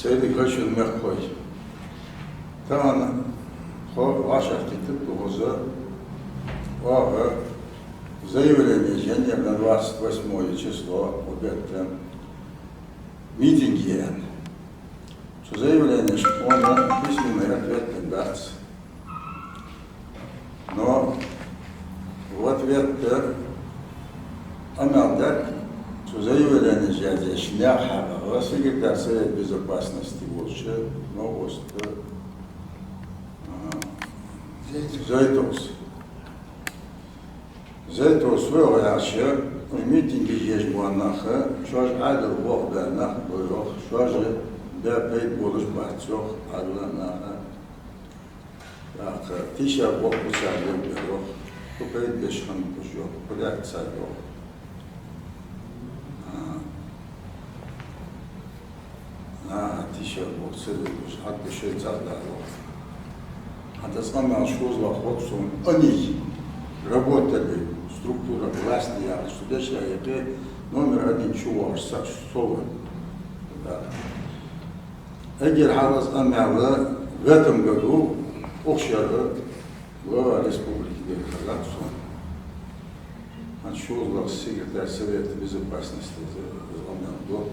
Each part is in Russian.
Среди хочу мягкой. Там ваша архитектура заявление Женев на 28 число об этом митинге. Что заявление, что он письменный ответ не даст. Но в ответ она дает, что заявление дяди Шняхова, секретарь Совета Безопасности лучше, но вот Зайтос выражает, в митинге есть буанаха, что же адал Бог да нах был, что же да пейт будешь бацох адла наха. Так, тиша Бог усадил берег, купейт бешхан пушок, кудак царек. Тиша Бог царек, ад бешей цардарок. А то самое шкозла ходцом, они работали, структура власти, судящая, это номер один чуваш, саксова. Эгер Халас Амяла в этом году Окшара, глава республики Казахстан, отшел секретарь Совета Безопасности Амяла.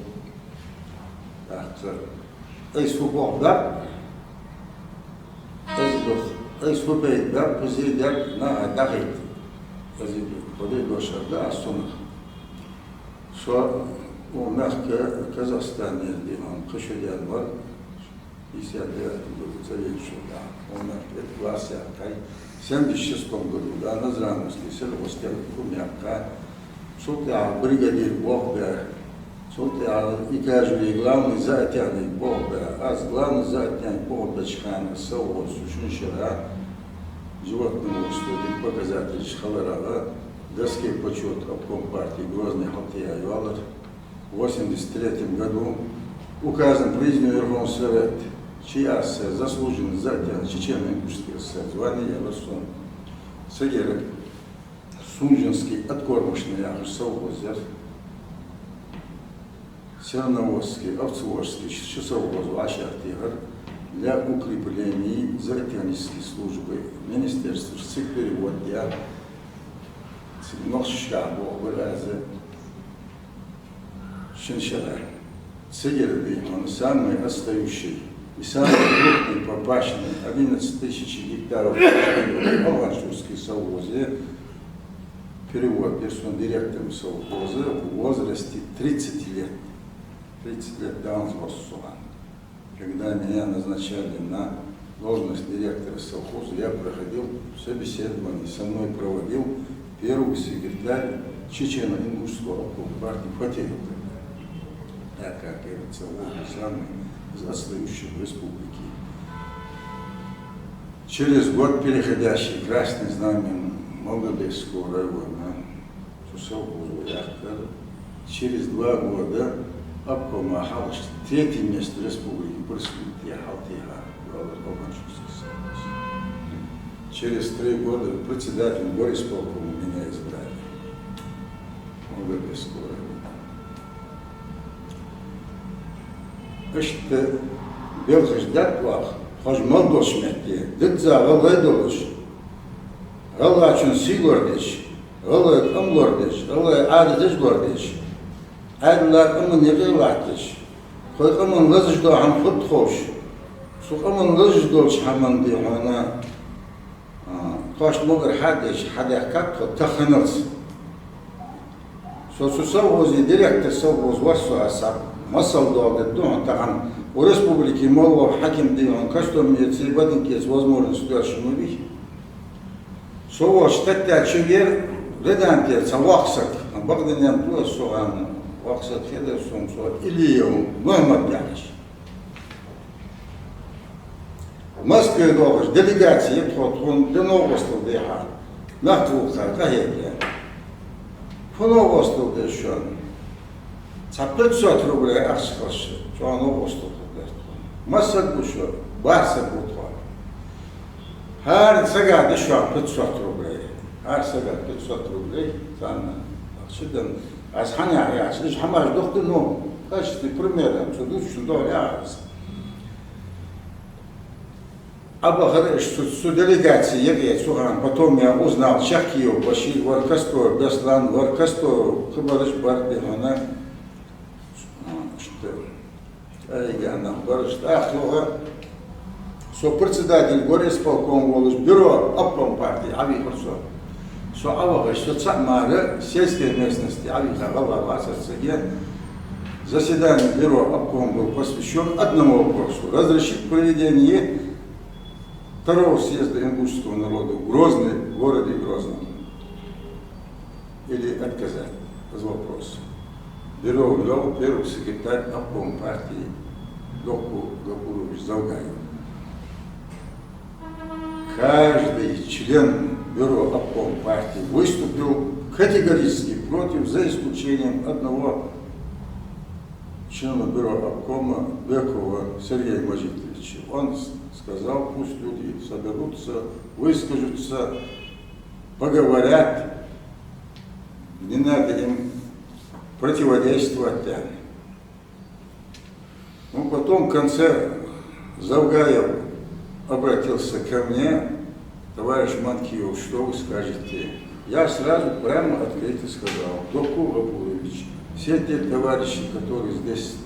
Так, свобода. Республика да президент на Дахит, президент Дошарда Астунах, что у нас в Казахстане он кошелек был, 59 году царевичу да, у нас это класс якай, 76 году да, на Зрановский сельхозский кумяка, что ты бригадир Бог да. Султан и каждый главный затянный Бога, а главный затянный Бога чхана сау сушиншира животному студии показатель шхаларала доски почет обком партии Грозный Халтия Юалар в 1983 году указан президент Верховного Совета, чья заслуженный затян чечено-ингушских звания Расон Сагеры Сунжинский откормочный совхозер Черноводский, Овцеворский, часовой Ашартигр для укрепления затянической службы Министерства перевода Ношшабо выраза Шиншара. Цигерби, он самый отстающий и самый крупный попащенный 11 тысяч гектаров в Алашурской совхозе. Перевод персональным директором совхоза в возрасте 30 лет. 30 лет давно возраста. Когда меня назначали на должность директора совхоза, я проходил собеседование, со мной проводил первый секретарь чечено-ингушского партии Фатеев. Так как это самый отстающий в республике. Через год переходящий красный знамен Молодецкого района, через 2 года обкома Халыш, 3-е место республики Бурская Халтия, через 3 года председатель горисполкома меня избрали. Молодецкого района. Что белхаш датвах, хаш молдош метте, дытза галайдолыш, галачун силордеш, галай амлордеш, галай адыдеш лордеш. Adlar ama ne gelmiş? Koykaman lazış da ham fut hoş. Sokaman lazış da haman diye ona. Kaç mogar hadis hadakak takhanırs. Совхозе директор совхоз варсу асап масал дауды дон таган у республики Молдова хаким дион кашто медици бадинки с возможностью ашмуби. Совхоз штатта чугер реданте савахсак багденем туа соган вахсак хедер сомсо илием ноймат дяниш. В Москве довож делегация тхот до новостов деха. Нахтуха кахеке. Новостов дешон. За 500 рублей акскош, что новостов дешон. Масса дешон, баса бутва. Хар сега дешон 500 рублей. Хар сега 500 рублей. Там, сюдан, аз ханя яс, лишь хамаш доктор, ну, качество примерно, что душь, что яс. говоришь, что с делегацией ехать Сухан, потом я узнал Чахкиев, Башир, Варкасто, Беслан, Варкасто, Хабарыш, Бардихана, что я нам говорю, что председатель горисполком Волос, бюро обком партии, Ави Хурсо, что Авага, что Цамара, сельской местности, Ави Хагалава, заседание бюро обком был посвящен одному вопросу, разрешить проведение второго съезда ингушского народа в Грозный, в городе Грозном, или отказать из вопроса. Бюро ввел первый секретарь обком партии Доку Гапурович Завгаев. Каждый член бюро обком партии выступил категорически против, за исключением одного члена бюро обкома Бекова Сергея Мажитовича. Он сказал, пусть люди соберутся, выскажутся, поговорят, не надо им противодействовать. Ну, потом в конце Завгаев обратился ко мне: товарищ Манкиев, что вы скажете? Я сразу прямо открыто сказал: Доку Гапурович, все те товарищи, которые здесь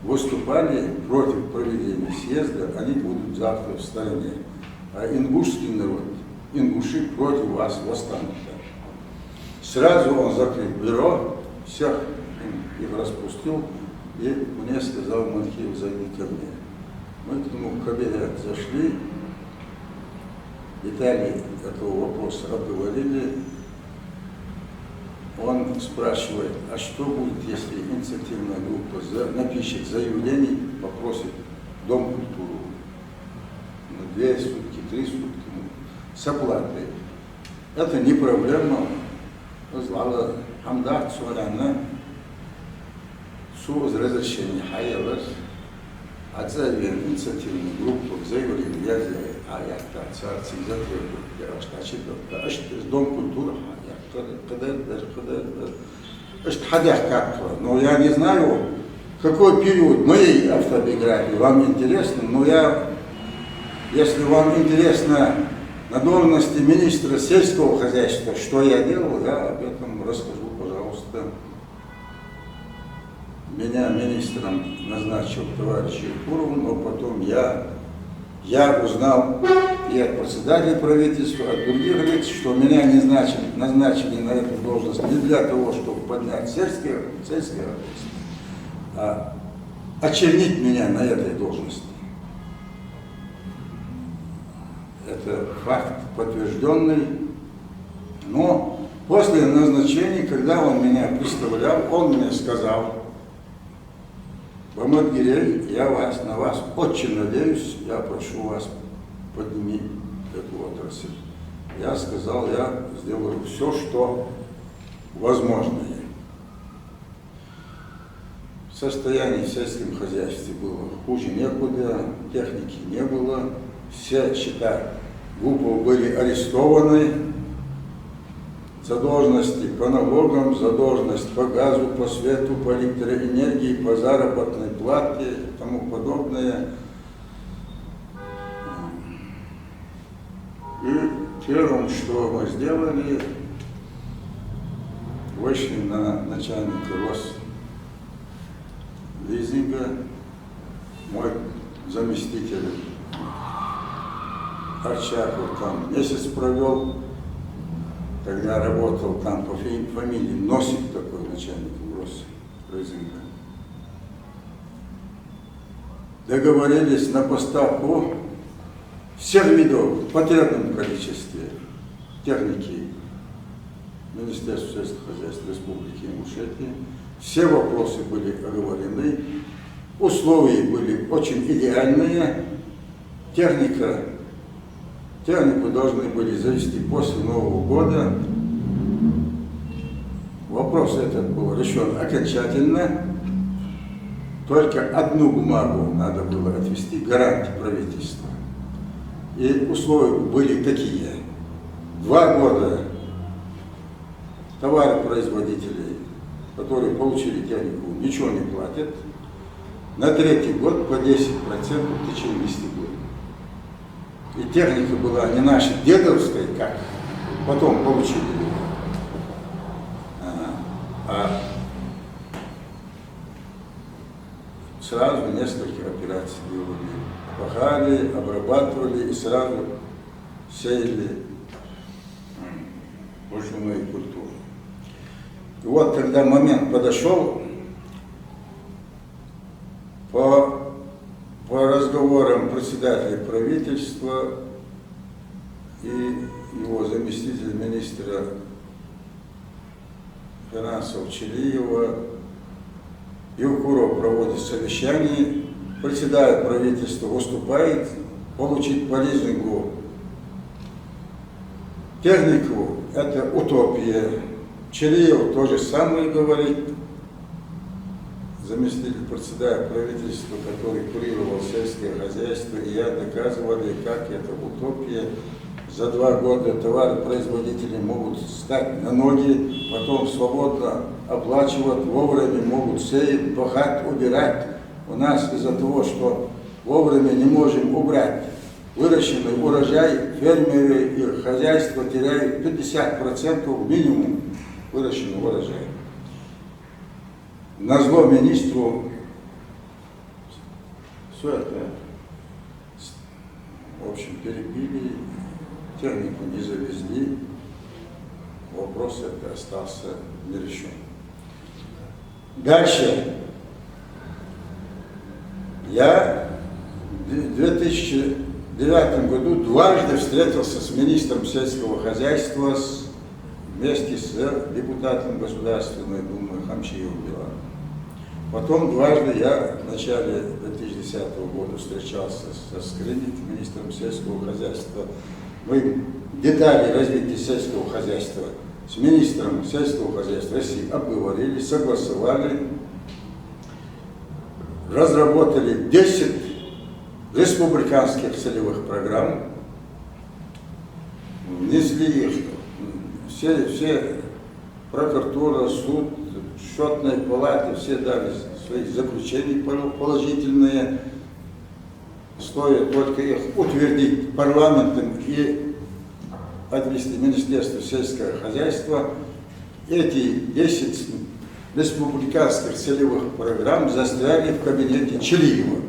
выступали против проведения съезда, они будут завтра в стороне. А ингушский народ, ингуши против вас восстанут. Сразу он закрыл бюро, всех их распустил и мне сказал: Манкиев, зайди ко мне. Мы к нему в кабинет зашли, детали этого вопроса обговорили. Он спрашивает: а что будет, если инициативная группа напишет заявление, попросит Дом культуры на 2 сутки, 3 сутки с оплатой? Это не проблема. Злала Хамдах Цурана с разрешения Хаялас отзовем инициативную группу, заявление я царцы закрыли. Дом культуры но я не знаю, какой период моей автобиографии вам интересно, но если вам интересно на должности министра сельского хозяйства, что я делал, я об этом расскажу, пожалуйста. Меня министром назначил товарищ Епуров, но потом я узнал и от председателя правительства, от других лиц, что меня не назначили на эту должность не для того, чтобы поднять сельское хозяйство, а очернить меня на этой должности. Это факт подтвержденный. Но после назначения, когда он меня представлял, он мне сказал: Бамадгирей, я на вас очень надеюсь, я прошу вас, подними эту отрасль. Я сказал: я сделаю все, что возможно. Состояние в сельском хозяйстве было хуже некуда, техники не было, все счета глупо были арестованы, задолженности по налогам, задолженность по газу, по свету, по электроэнергии, по заработной плате и тому подобное. И первым, что мы сделали, вышли на начальника Рослизинга, мой заместитель Арчаков там месяц провел. Когда работал там по фамилии Носик, такой начальник Рослизинга. Договорились на поставку всех видов в потребном количестве техники Министерства сельского хозяйства Республики Ингушетия. Все вопросы были оговорены, условия были очень идеальные. Технику должны были завести после Нового года. Вопрос этот был решен окончательно. Только одну бумагу надо было отвести, гарантии правительства. И условия были такие: 2 года товаропроизводители, которые получили технику, ничего не платят. На 3-й год по 10% в течение 10 лет. И техника была не наша дедовская, как потом получили, а сразу несколько операций делали. Пахали, обрабатывали и сразу сеяли почвенную культуру. И вот когда момент подошел, по разговорам председателя правительства и его заместителя министра финансов Челиева, Евкуров проводит совещание, председатель правительства выступает, получить полезную технику, это утопия. Челиев то же самое говорит, заместитель председателя правительства, который курировал сельское хозяйство, и я доказывали, как это утопия. За 2 года товаропроизводители могут встать на ноги, потом свободно оплачивать, вовремя могут сеять, пахать, убирать. У нас из-за того, что вовремя не можем убрать выращенный урожай, фермеры и хозяйства теряют 50% минимум выращенного урожая. Назло министру все это, в общем, перебили, технику не завезли, вопрос это остался нерешен. Дальше. Я в 2009 году дважды встретился с министром сельского хозяйства вместе с депутатом Государственной Думы Хамчиевым Биланом. Потом дважды я в начале 2010 года встречался со Скрынник, министром сельского хозяйства. Мы детали развития сельского хозяйства с министром сельского хозяйства России обговорили, согласовали, разработали 10 республиканских целевых программ, внесли их, все прокуратура, суд, счетные палаты, все дали свои заключения положительные, стоит только их утвердить парламентом и отвести Министерству сельского хозяйства. Эти 10 республиканских целевых программ застряли в кабинете Челиева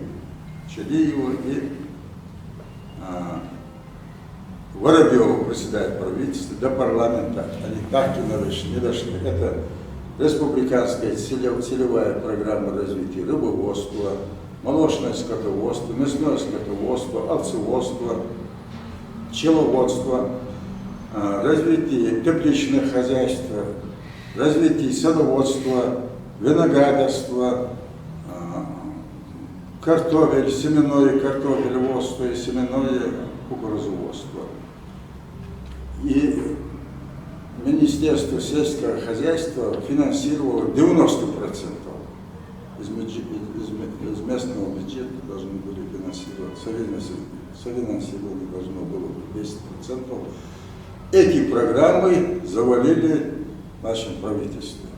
и Воробьева, председатель правительства, до парламента. Они так и не дошли. Это республиканская целевая программа развития рыбоводства, молочное скотоводство, мясное скотоводство, овцеводство, пчеловодство, развитие тепличных хозяйств, развитие садоводства, виноградарства, картофель, семенное картофелеводство и семенное кукурузоводство. И Министерство сельского хозяйства финансировало 90%. Из местного бюджета должны были финансировать, софинансирование должно было быть 10%. Эти программы завалили нашим правительством.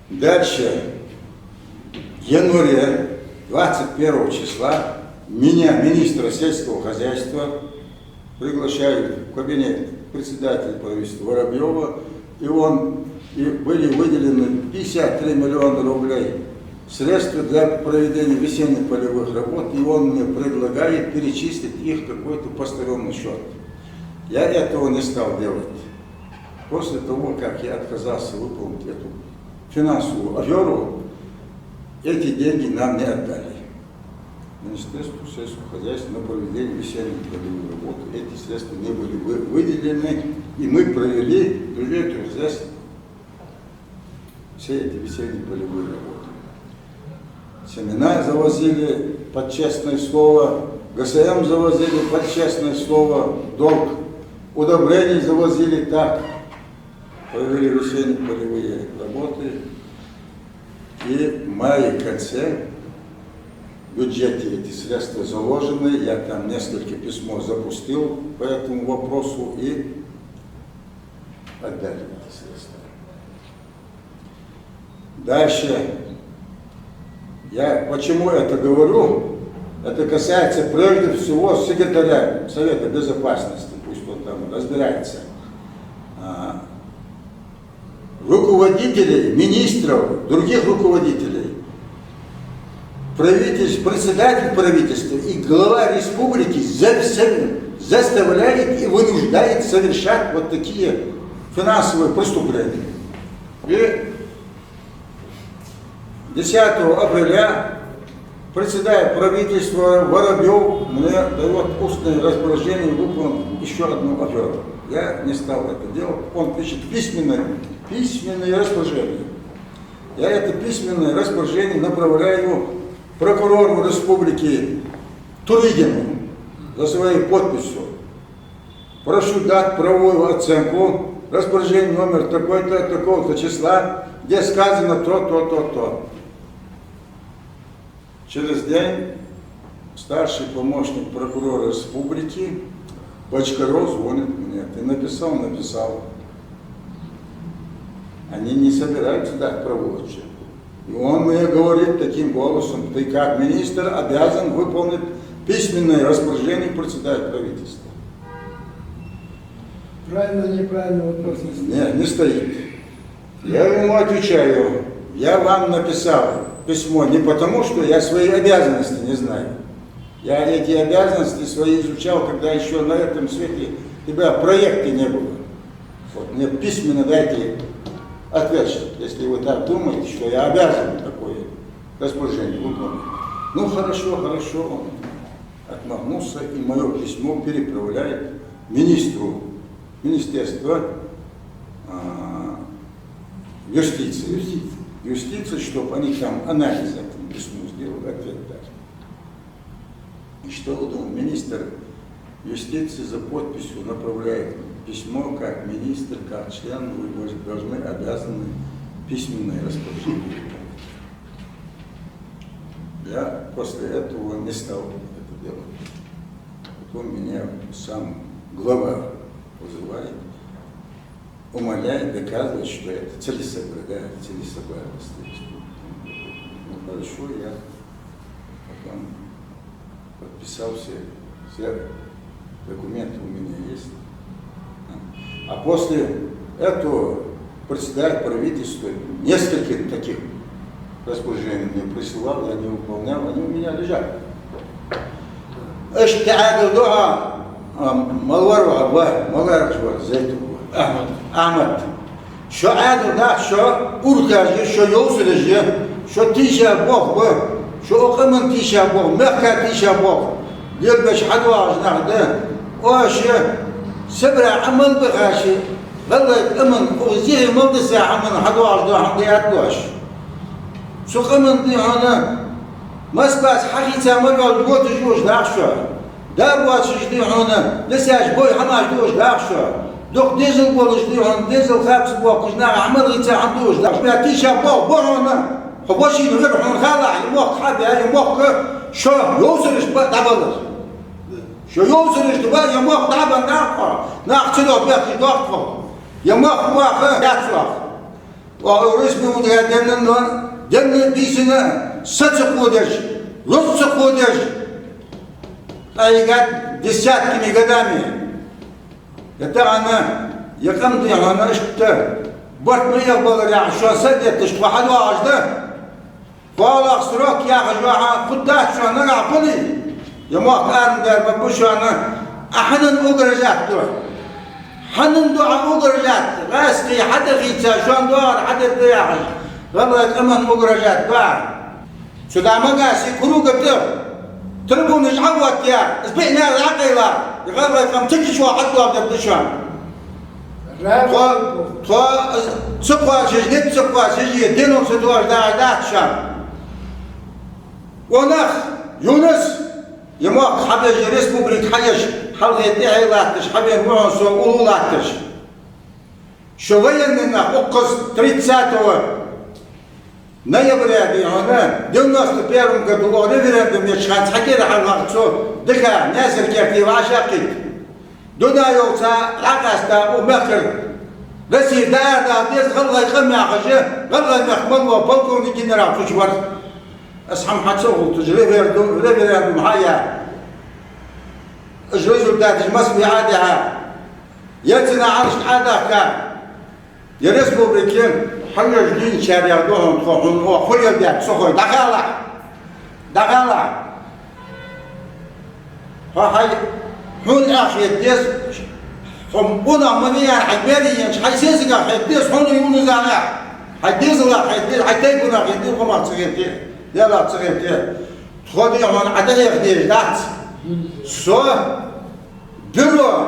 Дальше, в январе 21 числа, меня, министра сельского хозяйства, приглашают в кабинет председателя правительства Воробьева, и были выделены 53 миллиона рублей средства для проведения весенних полевых работ, и он мне предлагает перечислить их в какой-то посторонний счет. Я этого не стал делать. После того, как я отказался выполнить эту финансовую аферу, эти деньги нам не отдали. Министерству сельского хозяйства на проведение весенних полевых работ эти средства не были выделены, и мы провели бюджетную хозяйство все эти весенние полевые работы. Семена завозили под честное слово, ГСМ завозили под честное слово, долг, удобрений завозили так, провели весенние полевые работы, и в мае-конце в бюджете эти средства заложены, я там несколько письмо запустил по этому вопросу и отдали эти средства. Дальше, я почему это говорю? Это касается прежде всего секретаря Совета Безопасности, пусть он там разбирается, руководителей, министров, других руководителей, председатель правительства и глава республики заставляет и вынуждает совершать вот такие финансовые преступления. И 10 апреля председатель правительства Воробьев мне дает устное распоряжение выполнить еще одну аферу. Я не стал это делать. Он пишет письменное распоряжение. Я это письменное распоряжение направляю прокурору республики Турыгину за своей подписью. Прошу дать правовую оценку, распоряжение номер такой-то, такого-то числа, где сказано то. Через день старший помощник прокурора республики Бочкаров звонит мне. Ты написал? Написал. Они не собираются дать правовую оценку. И он мне говорит таким голосом: ты как министр обязан выполнить письменное распоряжение председателя правительства. Правильно, неправильно вопрос не стоит. Нет, не стоит. Я ему отвечаю: я вам написал письмо не потому, что я свои обязанности не знаю. Я эти обязанности свои изучал, когда еще на этом свете тебя проекта не было. Вот мне письменно дайте ответ, если вы так думаете, что я обязан такое распоряжение выполнить. Ну хорошо, он отмахнулся и мое письмо переправляет министру Министерства юстиции, чтобы они там анализ этому письму сделали, ответ дали. И что вы думаете, министр юстиции за подписью направляет письмо как министр, как член, вы должны, обязаны письменное распоряжение. Я после этого не стал это делать. Потом меня сам глава вызывает, умоляет, доказывает, что это целесообразность. Ну хорошо, я потом подписал все документы у меня есть. А после этого председатель правительства несколько таких распоряжений мне присылал, я не выполнял, они у меня лежат. Ahmet. Şu adında şu urkacı, şu yol süreci, şu tişe bok, şu okumun tişe bok, mehka tişe bok. Yılbaş hadvaz nahdı. O şey sebra aman bıkaşı. Vallahi aman o zihir mıldısa aman hadvaz da hamdiyat doş. Şu aman diyana masbas hakika mırgal botu joş dağşu. Dar botu diyana lesaj boy hamaj doş dağşu. دوك ديزل بولش ديون ديزل خابس بوقش نا عمل غيتا عندوش داك ما تيشا بو بورونا خباشي نغير حون خالع يموق حبي هاي يموق شو يوصلش دابلش شو يوصلش دابا يموق دابا ناقا ناقتلو بيخي دوقفو يموق واخا ياتفو ورسمي ودها دمنا ديسنا ستقودش رصقودش اي قد دесятками годами. Это она, я там где она что, вот мы я был я что сидит, что حلو عجده، فالله سرق يا جماعة خدات شو أنا عقلي، يا ما كان ده بقول أنا أحنا أوجرجات دور، حنا دعاء أوجرجات، غاسقي حتى خيتا شو دور حتى ضياعش، والله كمان أوجرجات بقى، شو ده ما قاسي كروك بتر، تربون نجعوت يا، سبقنا العقيلة. يقول كم تجي شو حد واحد بدشان. تو سقوا شجية دينهم سدواج دا شان. ونخ يونس يموق حبيج ريسبوبليك حيش حلقة دعي لاتش حبيج معون سو أولو لاتش. شوية إننا أقص 30 ноября в 91 году референдум решать хотели халахцо дыха несколько пивашаки дунайоца ракаста умехр Россия да без голой хамяхаже голой мехман полковник генерал чучвар أصحى محتوى تجري ريفيردوم هيا اجري دات المسوي عادها يتنا عرش عادها كان يرسبوا بكين حاجة جديد شارع دوهم تروحون وخلي بيت سخوي دخلا هاي هون أخي الديس هم بنا منيا حبيبي حيسيسك حديس هون يونس أنا حديس لا حديس حتى بنا حديس هم أتصيرتي يلا أتصيرتي خدي هون عتيه حديس دات سو برو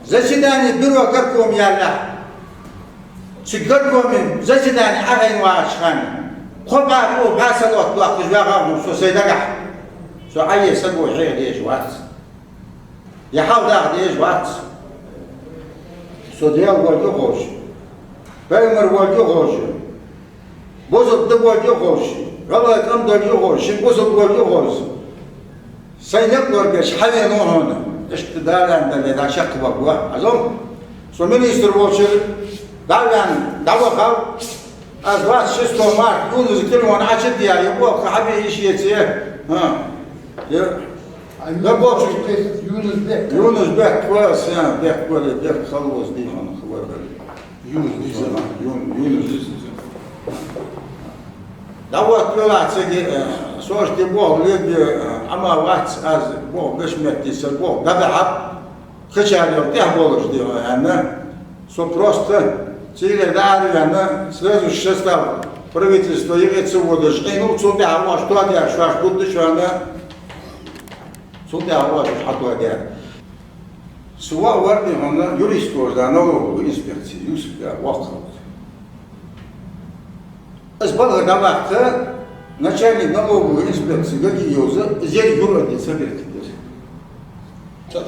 زشداني برو كركم يلا شكركم من زشداني أغين واشخان خبا هو باسلوت وقت جواهم سو سيدك سو أي سبوا حيل ليش وات يحاول أخذ وات سوديال وجه خوش، پیمر وجه خوش، بزرگ وجه خوش، غلط کم وجه خوش، بزرگ وجه خوش. سینک دارگش حالی نهونه، اشتدار اندلی داشت بابوا. ازم سومینیستر باشه، داور خال، از وقت شست مارک، اون زکیلوان عشق دیاری بود که حبی ایشیه ها. Да бог, Юнус Бек. Юнус Бек, класс, Бек, Бек, халвоз, дихан, хваргали. Юнус. Да вот, пилатцы, сошки Бог, люди, ама вац, аз Бог, бешметтися Бог, да да, хачали, те болож, дихан, со просто, цели дали, сразу шестав, правительство, явится водыш, ну, сюда, может, что я, что аж буду, что она, سوده هوا حطوا ده سواء وردي هنا يوريستوز ده نو إنسبكتي يوسف وقت أسباب ده وقت начальник налоговой инспекции какие юзы здесь юродный соберет теперь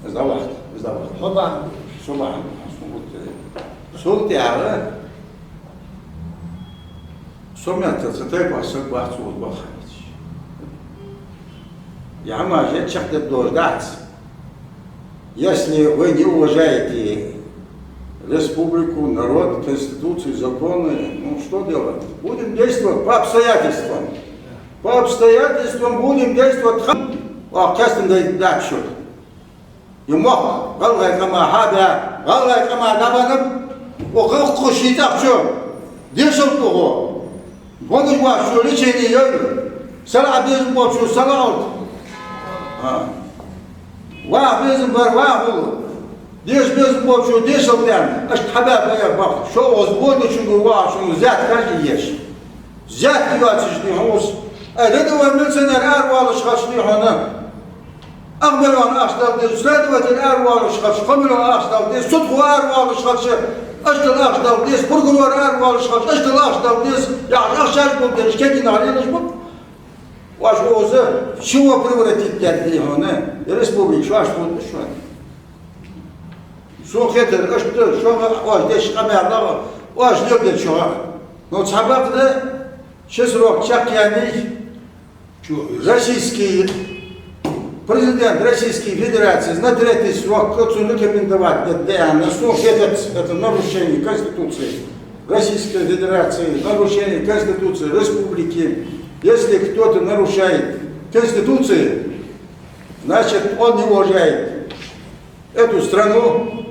сдавать собан султяра сомятся цетай басок бахцу бахать Я мажет чахты дождаться. Если вы не уважаете республику, народ, конституцию, законы, ну что делать? Будем действовать по обстоятельствам. По обстоятельствам будем действовать. А кастом да счет. И мог, галгай кама хада, галгай кама дабанам, охах кушитак что? Дешел того. Вот и что лечение. Сала без бочу, сала. واحد بيزن بر واحد ديش بيزن بوشو ديش الدم اش حباب يا بخ شو وزبون شو واحد شو زاد كاجيش زاد يواتشني هوس ادو من سنه الارواح شخصني هنا اغبر انا اشتغل دي زاد وقت الارواح شخص قملوا اشتغل دي صدقوا ارواح شخص اشتغل اشتغل دي برغوا ارواح شخص اشتغل اشتغل دي يعني اشتغل بدش كدي ناري نجبط واش وزه شو превратить تدي هنا республика شو اش بود شو شو خاطر اش شو واش داش قمر واش يبدا شو но سبب ده شو срок чакяни российский президент Российской Федерации на третий срок хочу рекомендовать да на что это нарушение Конституции Российской Федерации нарушение Конституции Республики. Если кто-то нарушает Конституцию, значит он не уважает эту страну,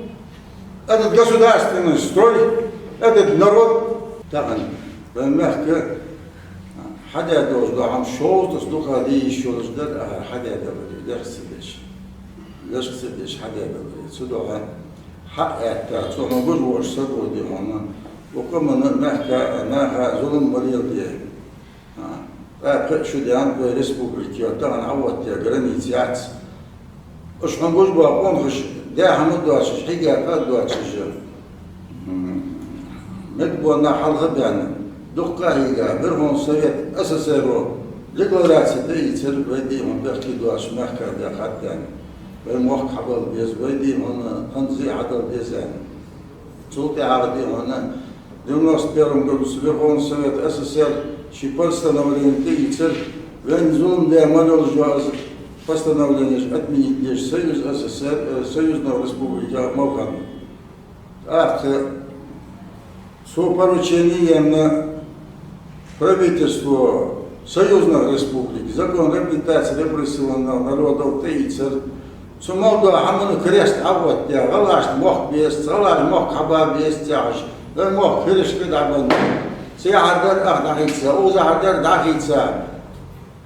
этот государственный строй, этот народ. Так, мягко, حدا دوش دعم شوط تصدق هذه شو رجدت حدا دبري ليش سدش حدا دبري صدقها حق تاع ما بجوش صدقوا دي هنا وكمان مهكا ناها ظلم مريض شو دي عند республики طبعا عوض يا границات اش هنقول بقى قنخش ده حمد دوش حاجه قد دوش مدبونا حلقه يعني دقه هي برهون سويت اساسيرو декларация да и церковь войди он бехки دوش مهكا ده حتى يعني بالموقع حبل بيز ويدي هنا هنزي عدل بيزان صوتي عربي هنا 91 году Верховный Совет СССР și постановление ТИЦР вензун де манол жаз постановление отменить Союз СССР Союзная Республика Молдова. Ах, с поручением на правительство союзных республик, закон реабилитации репрессионного народа ТИЦР, Сумалда хамын крест ават я, галаш мох бест, галаш мох хаба бест яш, мох крешки дабан, сяхар дахица, узахар дахица,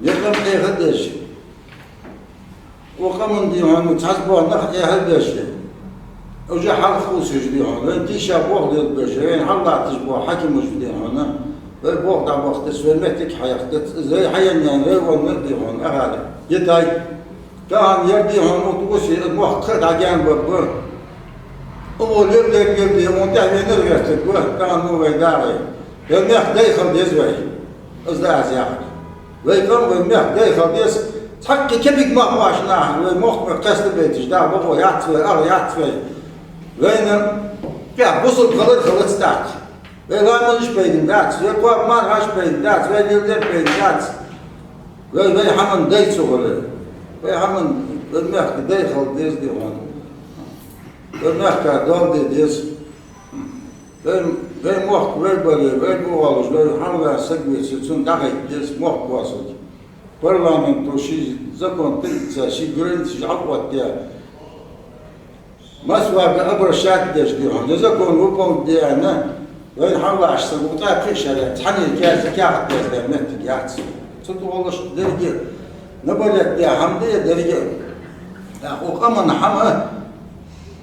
некам не хадеш. وقامن ديهان تصبوا نخ هالبش وجا حرفوس جديهان انتي شابوه للبشرين حلا تشبوا حكم جديهان بوه دا وقت سلمتك حياتك زي حيان غير ونديهان هذا يتاي كان يرديهان وتوسي المحقق عجان بابا اول يبدي منتهي نرجعت كان هو داعي المخ دايخل يزوي ازدع زياده ويقوم بالمخ دايخل يس حكي كبيك ما ماشنا المخ قصد بيتش دا بابا يعطي وين يا بوصل خلص ستاك ولا مش بين دات يقوى ما راش بين دات وين يلدر بين دات وين حمن دايتسو ولا وين حمن المخ دايخل ديز دي هون المخ كدول ديز وين مخ وين بالي وين بوالوش وين حمل سجوي سيتون داخل ديز مخ واصل парламенту ши закон 30 ши границы жабватя масвага обращать дежди он закон выполнить она вен хаваш сагута пришара тани кяза кяхт дезде мет яц цутулош дерге набалят я хамде дерге да окаман хама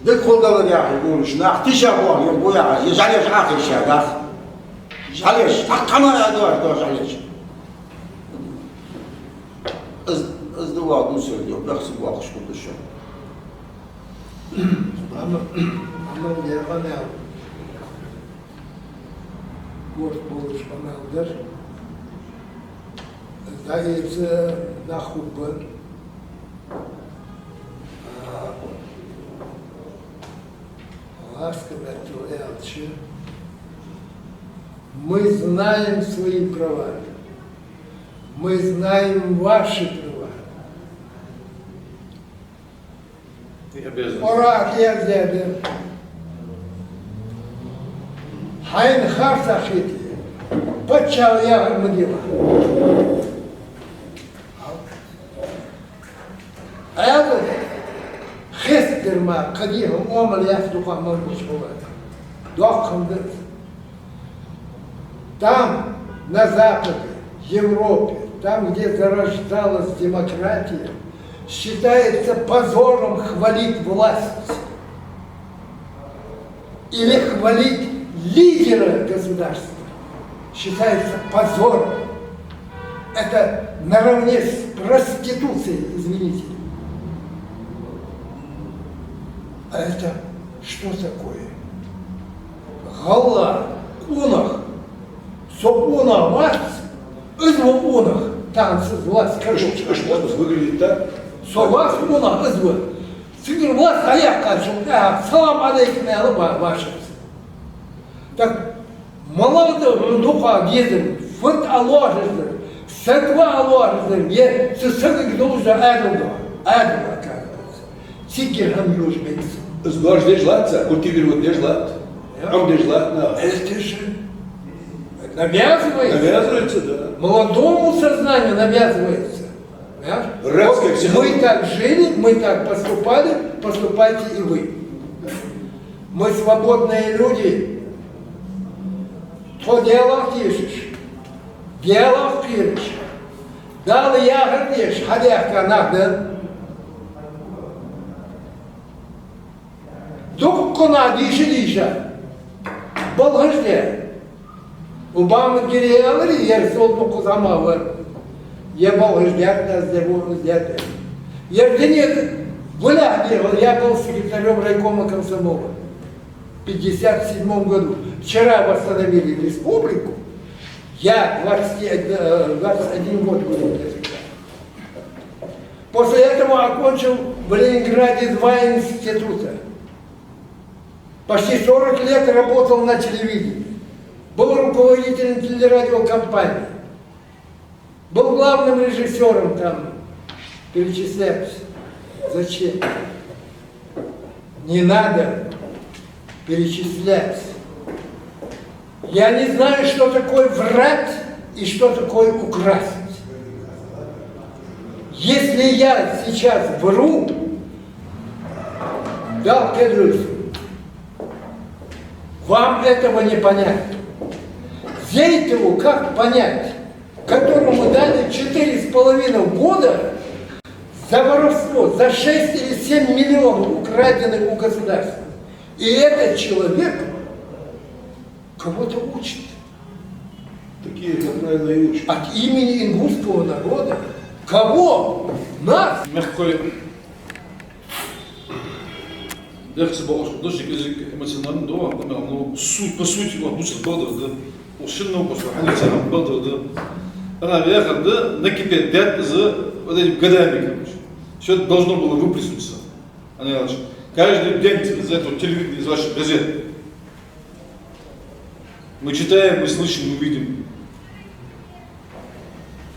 дек холдалар я гурш нахтиша бо я боя жалеш ахиша да жалеш такама я до жалеш ازدواج مسؤولية بخص واقش كل شيء. Ama yerine borç buluşmalardır. Zayıfı da хубы. Ласково Элчи. Мы знаем свои права. Мы знаем ваши права. Ора yerlerde Hayn harsa khiti. Почал я мдила. هذا خسر ما قديهم عمل يصدق عمل مشهور. Дохом там на Западе, Европе, там, где зарождалась демократия, считается позором хвалить власть или хвалить лидера государства. Считается позором. Это наравне с проституцией, извините. А это что такое? Галла, унах, сопуна власть, изво унах, танцы власть, короче. Что выглядит так? Совас унах, изво. Сигур власть, а я кажу, салам алейкум, я лоба ваша. Так, молодым духа гезем, фыт аложезер, сетва аложезер, я сысыгы гдолжа әділді, оказывается. Сикер хам южбекс. Сбор дежлатца, культивируют дежлат. Он дежлат, да. Это же навязывается. Навязывается, да. Молодому сознанию навязывается. Рабская Вот психология. мы так жили, мы так поступали, поступайте и вы. Мы свободные люди. То дело пишешь, дело пишешь. Дал я говоришь, ходяка надо. Дуккуна диша. Болгожде. Убамы гиреялары ерсол дукузамавы. Я болгождяк нас деву здесь. Ерденек вылях делал, я был секретарем райкома комсомола. В 1957 году. Вчера восстановили республику. Я 21 год был. После этого окончил в Ленинграде 2 института. Почти 40 лет работал на телевидении. Был руководителем телерадиокомпании. Был главным режиссером там. Перечислять. Зачем? Не надо перечислять. Я не знаю, что такое врать и что такое украсть. Если я сейчас вру, дал клянусь, вам этого не понять. Зейтову как понять, которому дали 4,5 года за воровство, за 6 или 7 миллионов украденных у государства. И этот человек кого-то учит. Такие, как правило, и учат. От имени ингушского народа. Кого? Нас? Мягкой. Легче было, что даже язык эмоциональный, да, но суть, по сути, вот лучше было, да, ушинно, после ханится, было, да. Она ехала, да, накипеть, да, за вот этими годами, короче. Все это должно было выплеснуться. Она каждый день из этого телевидения, из ваших газет. Мы читаем, мы слышим, мы видим.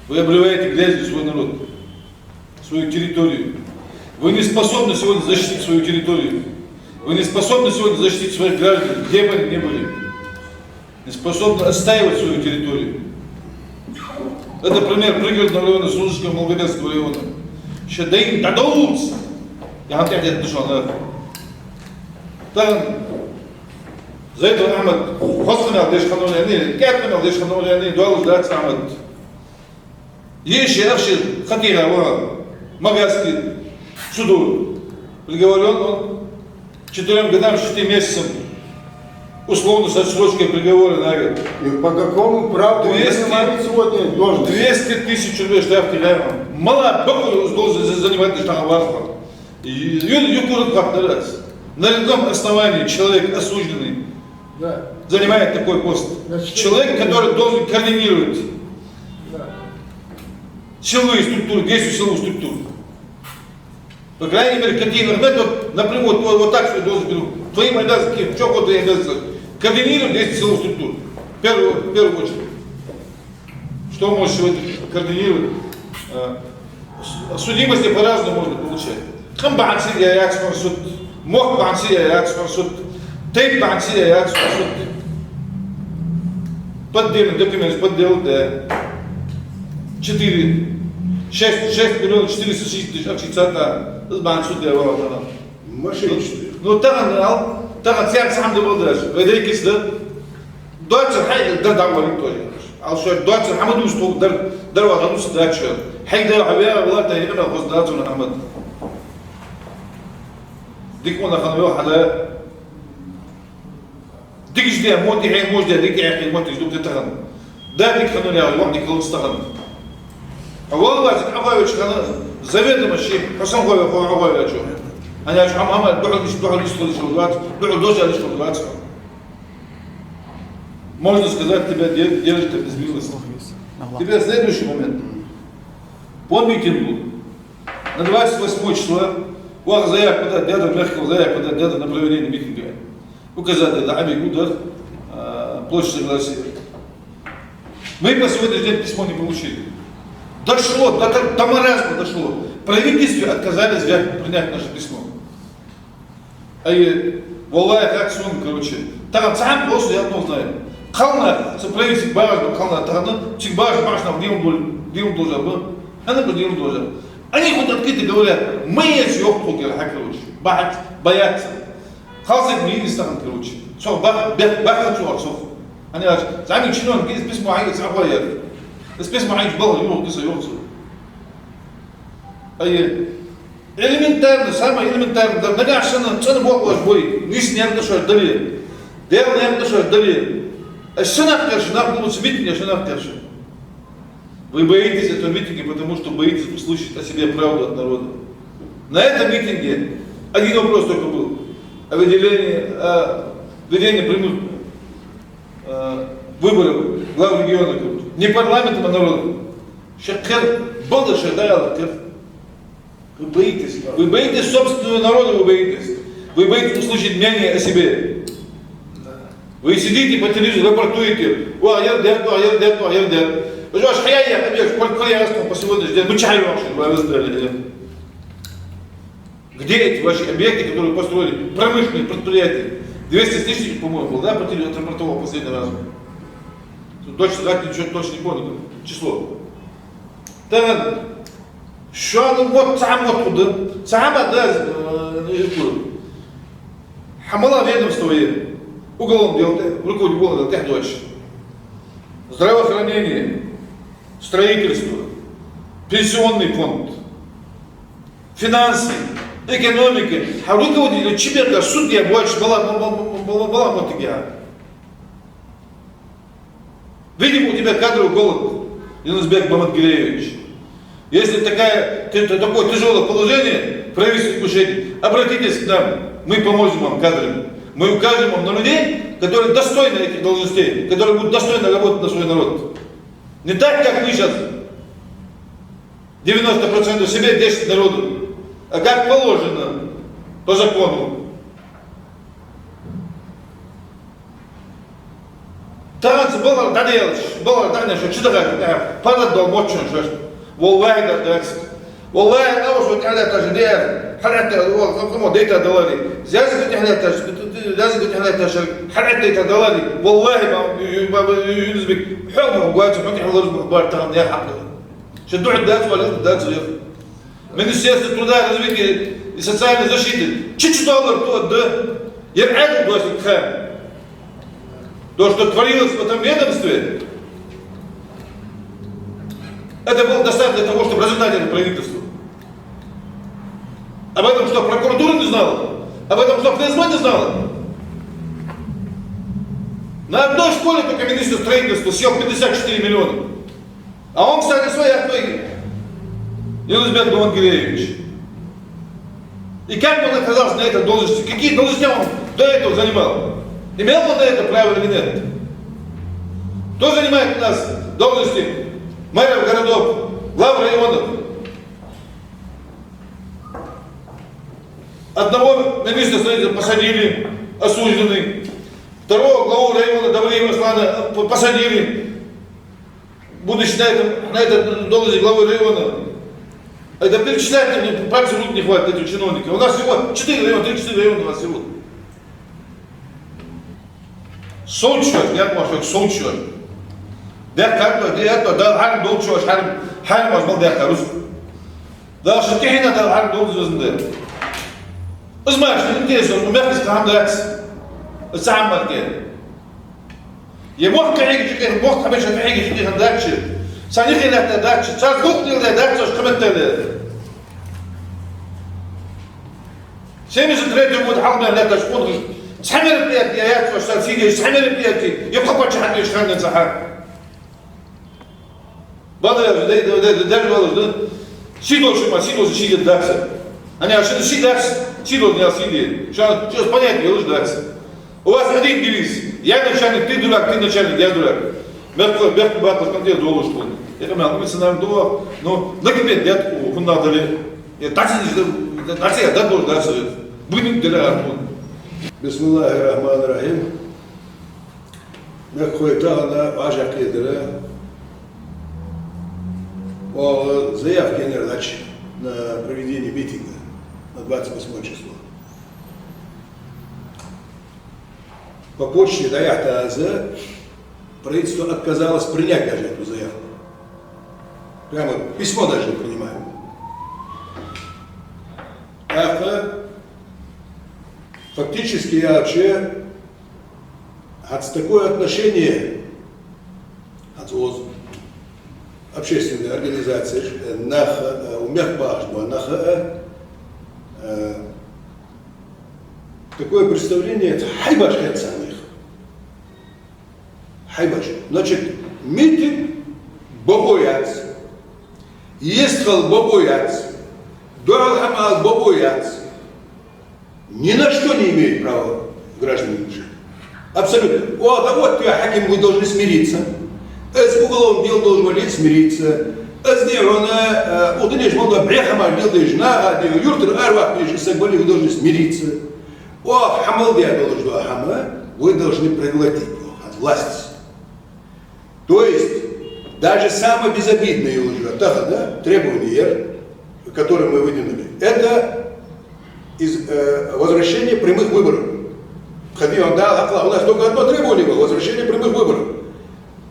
Вы обливаете грязью свой народ, свою территорию. Вы не способны сегодня защитить свою территорию. Вы не способны сегодня защитить своих граждан, где бы они ни были. Не способны отстаивать свою территорию. Это пример пригородного района Служащего Волгоградского района. Еще да им дадутся. Я вам опять дошел на там. За это Ахмад Хосханал Дешхануляни, Кятханал Дешхануляни, Дуалуш Дац Ахмад. Еще Авшир Хатира, Магаский суду приговорен он 4 годам 6 месяцам условно с отсрочкой приговора на год. И по какому праву 200 занимает сегодня должность? 200 тысяч рублей штраф теряем. Мало боку должен занимать штраф. Юкурат Бахтарас. На любом основании человек осужденный Да. занимает такой пост. Человек, который должен координировать силовые структуры, действия силовых структур. По крайней мере, какие вот напрямую вот так все должен быть. Твои майданские, что вот я обязан координировать действия силовых структур. В первую очередь. Что можешь сегодня координировать? Судимости по-разному можно получать. Хамбанси я яксмарсут, мохбанси я яксмарсут, тейпбанси я яксмарсут. Поддельный документ подделал, да. 6 миллионов 460 тысяч акций с банксут я вала. Мошенничество. Ну тага цяк сам да был даже. Ведейкис да. Дочер хай да давали тоже. А что дочер Хамаду что дарва гадус да что. Хай да авя вала та игра хоздату на Хамад. ديك وانا خلنا واحد ديك جدي موتي هي موجده ديك يا اخي موتي جدو تتغن ده ديك خلنا يا واحد يكون استغن والله عقاوي خلنا заведомо شيء حسن هو عقاوي يا شو انا شو عم بقعد يشتغل شغلات بقعد دوجه على شغلات можно сказать тебя держит без бизнеса. Теперь следующий момент. По митингу на 28 числа واخذ زيك بدأ ديادة ملكة زيك بدأ ديادة направление митинга. Указать это Абигудар, площадь Согласия. Мы по сегодняшний день письмо не получили. Дошло, до маразма дошло. Правительстве отказались принять наше письмо. А и Валлая как сон, короче. Там сам просто я одно знаю. Хална, правительство Баражба, Хална, Тарана, Чикбараж, Машнав, где он должен был? Она бы где он должен. Они хоть открыто говорят, мы есть ёхтулки, короче, боятся. Халзик мне не станут, короче. Сох, бахат сох. Они говорят, сами чиновники, из письма айгат сахваяр. Из письма айгат был, юрок, киса, юрок. Элементарно, самое элементарно, нагашено, цены бог ваш бой, ниш не отношусь дали. Дел не отношусь дали. А что нам кажется, нам будут митинги, а что нам кажется? Вы боитесь этого митинга, потому что боитесь услышать о себе правду от народа. На этом митинге один вопрос только был. О ведении прямых выборов глав региона. Не парламентом, а народом. Шакер, бода шадаял. Вы боитесь. Вы боитесь собственного народа, вы боитесь. Вы боитесь услышать мнение о себе. Вы сидите по телевизору, рапортуете. О, я дед. Понимаешь, я объект, сколько я расту по сегодняшний день, мы чай вообще, вы раздали. Где эти ваши объекты, которые построили промышленные предприятия? 200 тысяч, по-моему, был, да, по телевизору отрапортовал последний раз. Точно, да, ничего точно не помню, число. Так, Şu an вот сам оттуда, сама да, хамала ведомство уголовное дело, руководитель уголовного дела, дочь. Здравоохранение, строительство, пенсионный фонд, финансы, экономика. А руководитель чеберка, судья больше была мотыгя. Видимо, у тебя кадровый голод, Юнусбек Мамадгилеевич. Если такое тяжелое положение в правительстве Ингушетии, обратитесь к нам, мы поможем вам кадрами. Мы укажем вам на людей, которые достойны этих должностей, которые будут достойно работать на свой народ. Не так, как вы сейчас, 90% себе, 10% народу, а как положено по закону. Танцы было доделать, было дальше, что такое, подал мочен, что والله ده درس والله اول شو تعالى تجديد حلقت كم ديتا دولاري زياده تحلقت لازم تحلقت حلقت ديتا دولاري والله ما ينزبك حكم واجب ما تحضر اخبار تاعنا يا حق شدوا عدات ولا عدات من السياسه труда развития и социальной защиты $4 тот да يبعد دوست خام то что творилось в этом ведомстве. Это было достаточно для того, чтобы разогнать это правительство. Об этом что, прокуратура не знала? Об этом что, ФСБ не знала? На одной школе только министр строительства съел 54 миллиона. А он, кстати, своя книга. Юнусбек Мамадгилеевич. И как он оказался на этой должности? Какие должности он до этого занимал? Имел он на это право или нет? Кто занимает у нас должности мэров городов, глав районов? Одного министра строительства посадили, осужденный. Второго главу района Давлеева Аслана посадили, будучи на этой должности главы района. Это перечислять мне пальцев рук не хватит этих чиновников. У нас всего 4 района, 3-4 района у нас всего. Солчет, я думаю, что солчет. ده حرب دول شو حرب مجمل ده كروس ده شتى هنا ده حرب دول زوزن ده اسمع شو انت اسمه مركز كلام ده الساعه مركز يموت كعيك جيك موت حبيش كعيك جيك هنداك شيء ثاني خلال ده صار دوق ده ده شو كمان ده شيء مش تريد يموت حقنا لا تشقون سحمر بيات يا استاذ سيدي سحمر بياتي يبقى بتش حد يشخن صحه Bana der var Сидол шума, сидол сидит дакса. Они ошибки сидакс, сидол не сидит. Что понять, я лучше дакса. У вас один девиз. Я начальник, ты дурак, ты начальник, я дурак. Берку батл, как я долу что ли. Я думаю, мы с нами дома, но на тебе дед у надали. Я так я дат должен дакса. Будем делать. Бисмиллахи рахмани рахим. Нахуйта на ажак едера. О заявке НРДАЧ на проведение митинга на 28 число. По почте до ЯХТАЗа правительство отказалось принять даже эту заявку. Прямо письмо даже не принимаем. Фактически я вообще такое отношение от общественной организации такое представление, это хайбаш самых. Хайбаш. Значит, митинг бобояц, естхал бобояц, дуалхамал бобояц, ни на что не имеет права граждане жить. Абсолютно. Вот хаким, мы должны смириться. С уголовным делом должен валить смириться. С нервно, удалишь, молодо, брехама, делаешь на, юртер, арвах, вы должны смириться. Вы должны проглотить его от власти. То есть, даже самое безобидное требование, которое мы выдвинули, это возвращение прямых выборов. У нас только одно требование было, возвращение прямых выборов.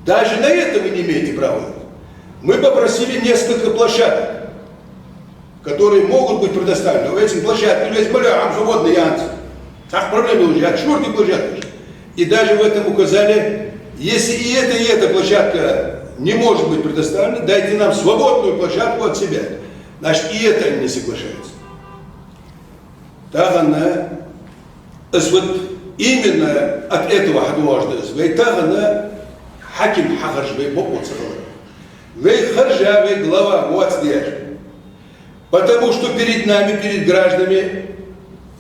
Даже на это вы не имеете права. Мы попросили несколько площадок. которые могут быть предоставлены. В этим площадке есть более свободный янц. Так проблемы уже, а четвертый площадка. И даже в этом указали, если и эта площадка не может быть предоставлена, дайте нам свободную площадку от себя. Значит, и это они не соглашаются. Так она, вот именно от этого хадуажда, так она хаким хахаржбей бокот сахала. Вей харжа, вей глава, вот здесь. Потому что перед нами, перед гражданами,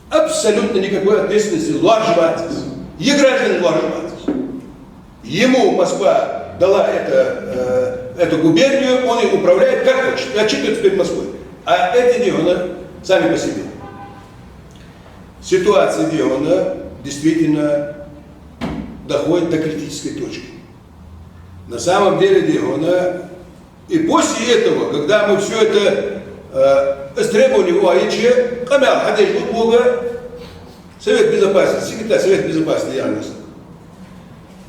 абсолютно никакой ответственности. Лажватис. И граждане лажватис. Ему Москва дала эту губернию, он ее управляет как хочет, и отчитывает перед Москвой. А эти регионы сами по себе. Ситуация региона действительно доходит до критической точки. На самом деле региона, и после этого, когда мы все это истребовали в ОАИЧ, Камял Хадеш Бога, Совет Безопасности, секретарь Совета Безопасности Янус.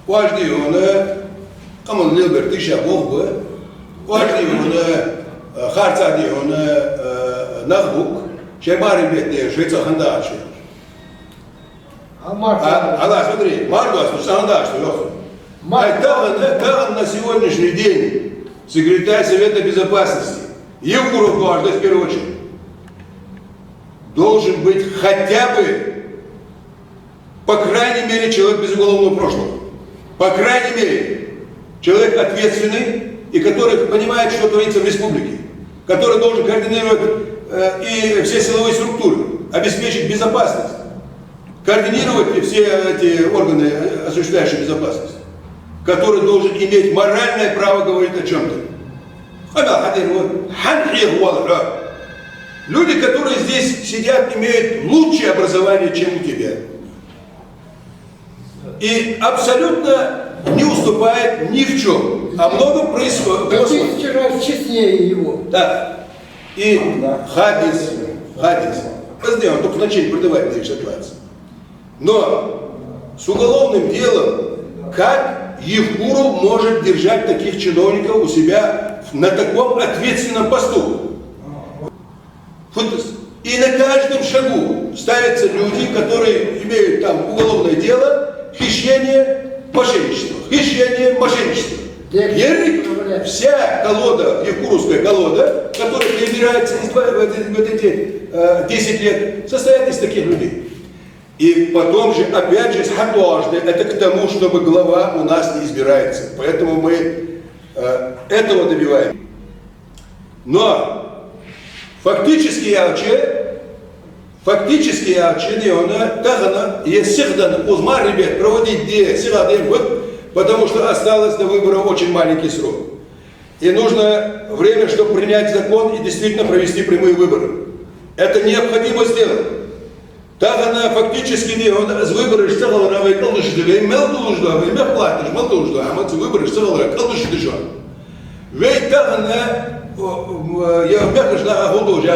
Важный он, Камон Лилбер Тыша Бога, важный он, Харцади он, Нахбук, Шеймари Бетне, Швейца Хандачи. Аллах, смотри, Маргас, Хандаш, Таган на сегодняшний день секретарь Совета Безопасности, Евкуров Гуажда, в первую очередь, должен быть хотя бы, по крайней мере, человек без уголовного прошлого. По крайней мере, человек ответственный и который понимает, что творится в республике, который должен координировать и все силовые структуры, обеспечить безопасность, координировать все эти органы, осуществляющие безопасность, который должен иметь моральное право говорить о чем-то. Люди, которые здесь сидят, имеют лучшее образование, чем у тебя. И абсолютно не уступает ни в чем. А много происходит. Тысячи раз честнее его. Да. И Хадис. Он только вначале продавать эти ситуации. Но с уголовным делом, как Евкуров может держать таких чиновников у себя на таком ответственном посту? И на каждом шагу ставятся люди, которые имеют там уголовное дело, хищение, мошенничество. Хищение, мошенничество. Вся колода, евкуровская колода, которая перебирается вот эти 10 лет, состоит из таких людей. И потом же, опять же, это к тому, чтобы глава у нас не избирается. Поэтому мы этого добиваем. Но фактически есть узмар, ребят, проводить потому что осталось до выбора очень маленький срок. И нужно время, чтобы принять закон и действительно провести прямые выборы. Это необходимо сделать. Так она фактически с выборы стала на выборы, ведь так она, я мягко жила году уже,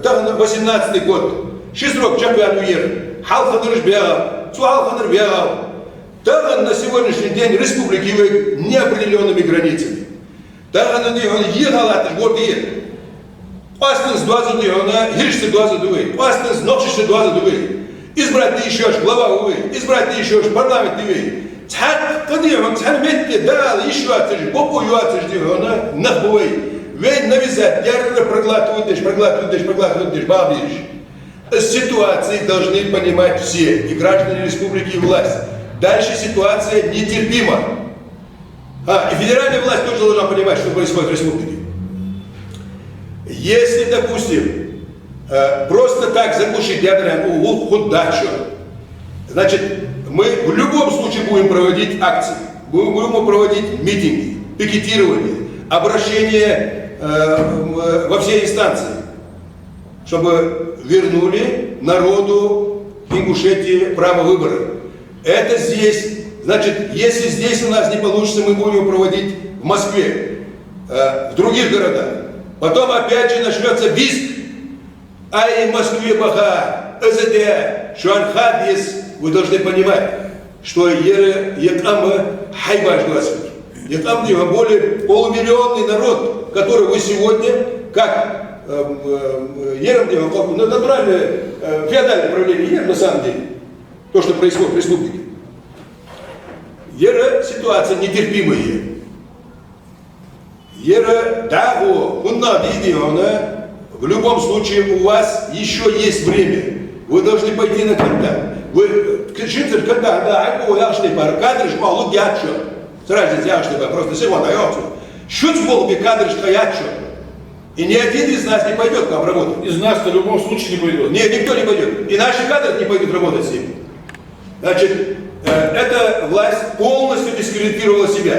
так она 18 год, 6 роков чемпион уехал, Халханыр бегал, Цуалханыр бегал, так она на сегодняшний день республики неопределенными границами. Так она ехал, это год ехал. Пастынс 22, Гиршты 22, Пастынс Нокшишты 22, избрать еще глава увы, избрать еще парламент увы. Он царметте дал еще отсюда, попу ее отсюда, нахуй. Ведь навязать, я проглатываешь, бабишь. Ситуации должны понимать все, и граждане республики, и власть. Дальше ситуация нетерпима. И федеральная власть тоже должна понимать, что происходит в республике. Если, допустим, просто так заглушить ядерную удачу, значит, мы в любом случае будем проводить акции, будем проводить митинги, пикетирование, обращение во все инстанции, чтобы вернули народу Ингушетии право выбора. Это здесь, значит, если здесь у нас не получится, мы будем проводить в Москве, в других городах. Потом опять же начнется визг. Ай, в Москве баха, ЭЗД, Шуанхадис. Вы должны понимать, что Екама хайбаш гласит. где там где более полумиллионный народ, который вы сегодня, как натуральное феодальное правление, на самом деле, то, что происходит в республике. Ситуация нетерпимая. В любом случае у вас еще есть время. Вы должны пойти на контакт. Вы кричите, когда кадры шмалу гячо. Сразу яшли, просто сегодня даётся. Шут болби кадры шкаячо. И ни один из нас не пойдет к нам работать. Из нас-то в любом случае не пойдет. Нет, никто не пойдет. И наши кадры не пойдут работать с ним. Значит, эта власть полностью дискредитировала себя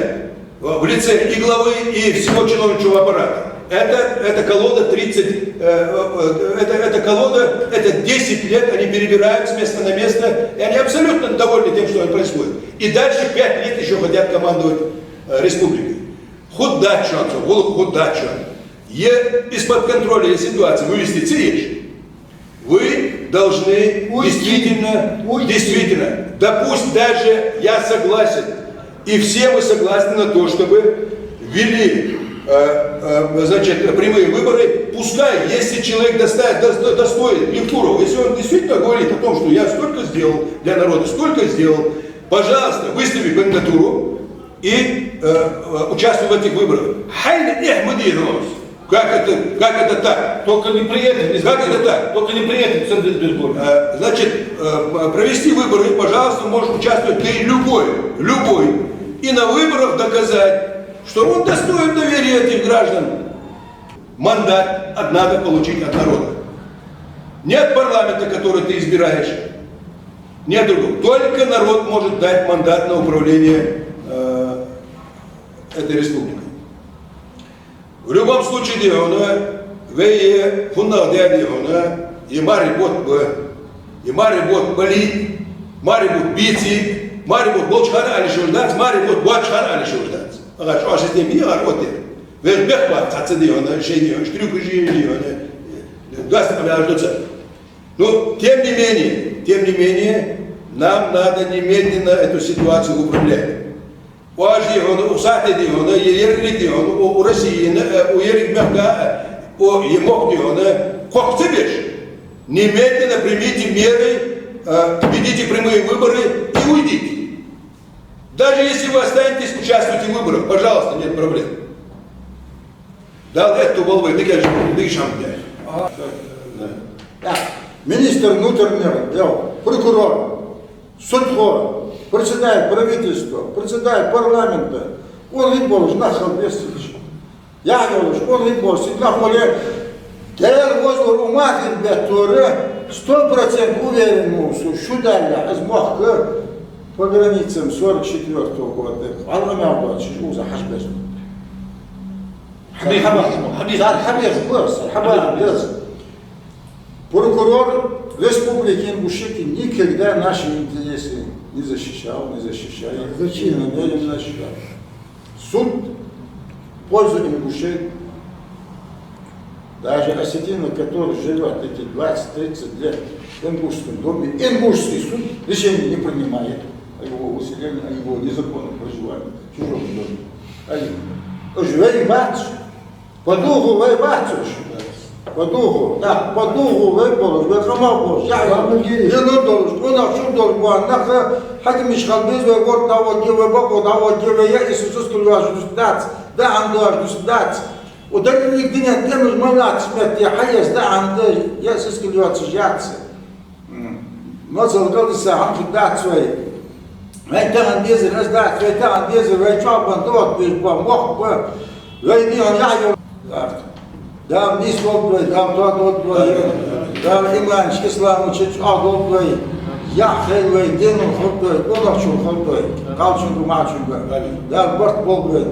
в лице и главы, и всего чиновничьего аппарата. Это колода 30, это колода, это 10 лет они перебирают с места на место, и они абсолютно довольны тем, что происходит. И дальше 5 лет еще хотят командовать республикой. Худачо. Из-под контроля ситуации вывести цеешь. Вы должны действительно, да пусть даже я согласен, и все мы согласны на то, чтобы ввели прямые выборы, пускай, если человек достоин Левтурова, если он действительно говорит о том, что я столько сделал для народа, столько сделал, пожалуйста, выстави кандидатуру и участвуй в этих выборах. Как это так? Только не при этом. Как это так? Только не при этом. Значит, провести выборы, пожалуйста, может участвовать ты любой. И на выборах доказать, что он достоин доверия этих граждан. Мандат надо получить от народа. Не от парламента, который ты избираешь, не от другого. Только народ может дать мандат на управление этой республикой. В любом случае, и Марибот Бали, Марибот Бити, Марибот Болчхана Алишурдац, Марибот Бачхана Алишурдац. Хорошо, а с ним не работает. Вербехпат, отцедиона, решение, штрюк, но тем не менее, нам надо немедленно эту ситуацию управлять. У Сати у России, у Ерикмяка, у Емок, как тебе немедленно примите меры, введите прямые выборы и уйдите. Даже если вы останетесь, участвуйте в выборах, пожалуйста, нет проблем. Да, это был бы дышам. Министр внутренних дел, прокурор, судья, председатель правительства, председатель парламента, он ведь нахал Вестович. Я говорю, он ведь всегда более возле умахин бетуры 100% уверен, что сюда измахка по границам 44-го года. Алгамя был, что за хашбес. Хабиб. Прокурор республики Ингушетии никогда наши интересы не защищал. Зачем? Не защищал. Суд в пользу Ингушетии, даже осетина, который живет эти 20-30 лет в Ингушском доме, Ингушский суд решение не принимает о его выселении, о его незаконном проживании в чужом доме. Живей батюшка, по духу вы батюшка. По духу выборов, верхомал я не должен, он обшур должен, наха, хотим ишхал без выбор того, где вы богу, того, где вы я, Иисус Христос, государство, да, он должен государство. Ударили нигде нет, где нужно молодцы, смерти, хайес, да, он я Иисус Христос, жаться. Но залгал сам, да, свои. Это он без раздать, это он без реча, тот без помог, войди он я да, мне слов да, тот да, Иманчик, Исламович, Адолбой, Яхелвей, Дену Хоптой, Одахчу Хоптой, Калчунгу Мачунга, да, Борт Болбой.